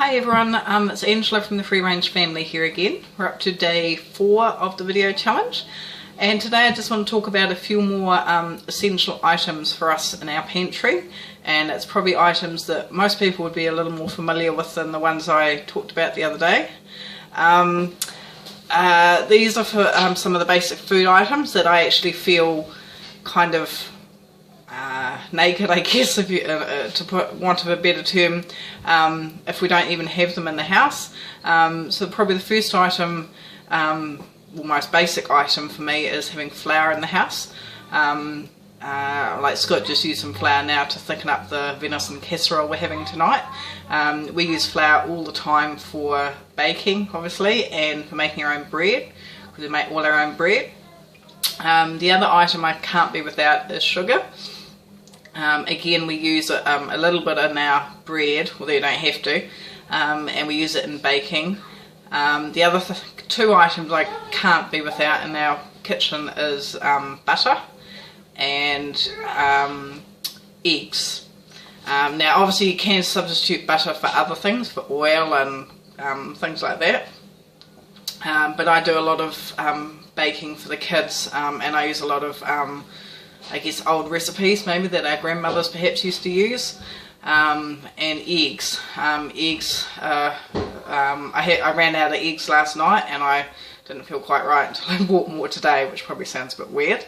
Hi everyone, it's Angela from the Free Range Family here again. We're up to day 4 of the video challenge, and today I just want to talk about a few more essential items for us in our pantry, and it's probably items that most people would be a little more familiar with than the ones I talked about the other day. These are for some of the basic food items that I actually feel kind of naked, I guess, if you, to put want of a better term, if we don't even have them in the house. So probably the first item, well, most basic item for me, is having flour in the house. Like Scott just used some flour now to thicken up the venison casserole we're having tonight. We use flour all the time for baking, obviously, and for making our own bread, because we make all our own bread. The other item I can't be without is sugar. Again, we use it a little bit in our bread, although you don't have to, and we use it in baking. The other two items I can't be without in our kitchen is butter and eggs. Now obviously you can substitute butter for other things, for oil and things like that, but I do a lot of baking for the kids, and I use a lot of I guess old recipes maybe that our grandmothers perhaps used to use, and eggs. I ran out of eggs last night and I didn't feel quite right until I bought more today, which probably sounds a bit weird.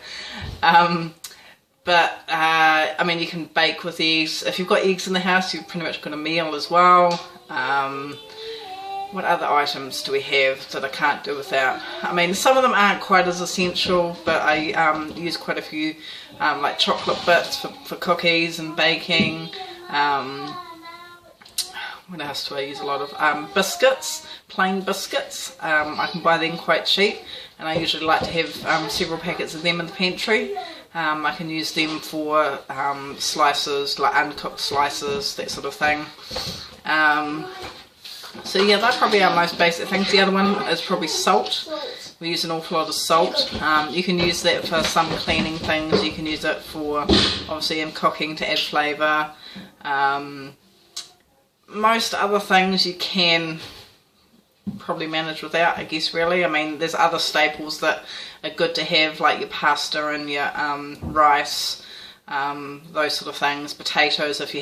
But I mean, you can bake with eggs. If you've got eggs in the house, you've pretty much got a meal as well. What other items do we have that I can't do without? I mean, some of them aren't quite as essential, but I use quite a few, like chocolate bits for cookies and baking. What else do I use a lot of? Biscuits, plain biscuits. I can buy them quite cheap, and I usually like to have several packets of them in the pantry. I can use them for slices, like uncooked slices, that sort of thing. So yeah, they're probably our most basic things. The other one is probably salt. We use an awful lot of salt. You can use that for some cleaning things. You can use it for, obviously, in cooking to add flavour. Most other things you can probably manage without, I guess, really. I mean, there's other staples that are good to have, like your pasta and your rice, those sort of things. Potatoes, if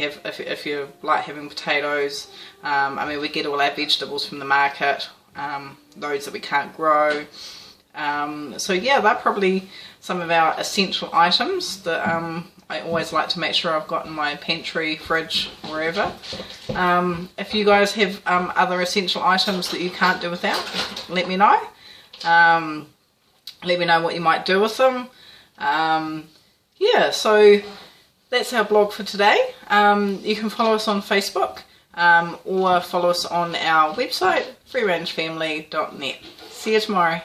you like having potatoes. I mean, we get all our vegetables from the market, those that we can't grow. So yeah, they're probably some of our essential items that I always like to make sure I've got in my pantry, fridge, wherever. If you guys have other essential items that you can't do without, let me know. Let me know what you might do with them. Yeah, so that's our blog for today. You can follow us on Facebook, or follow us on our website, freerangefamily.net. See you tomorrow.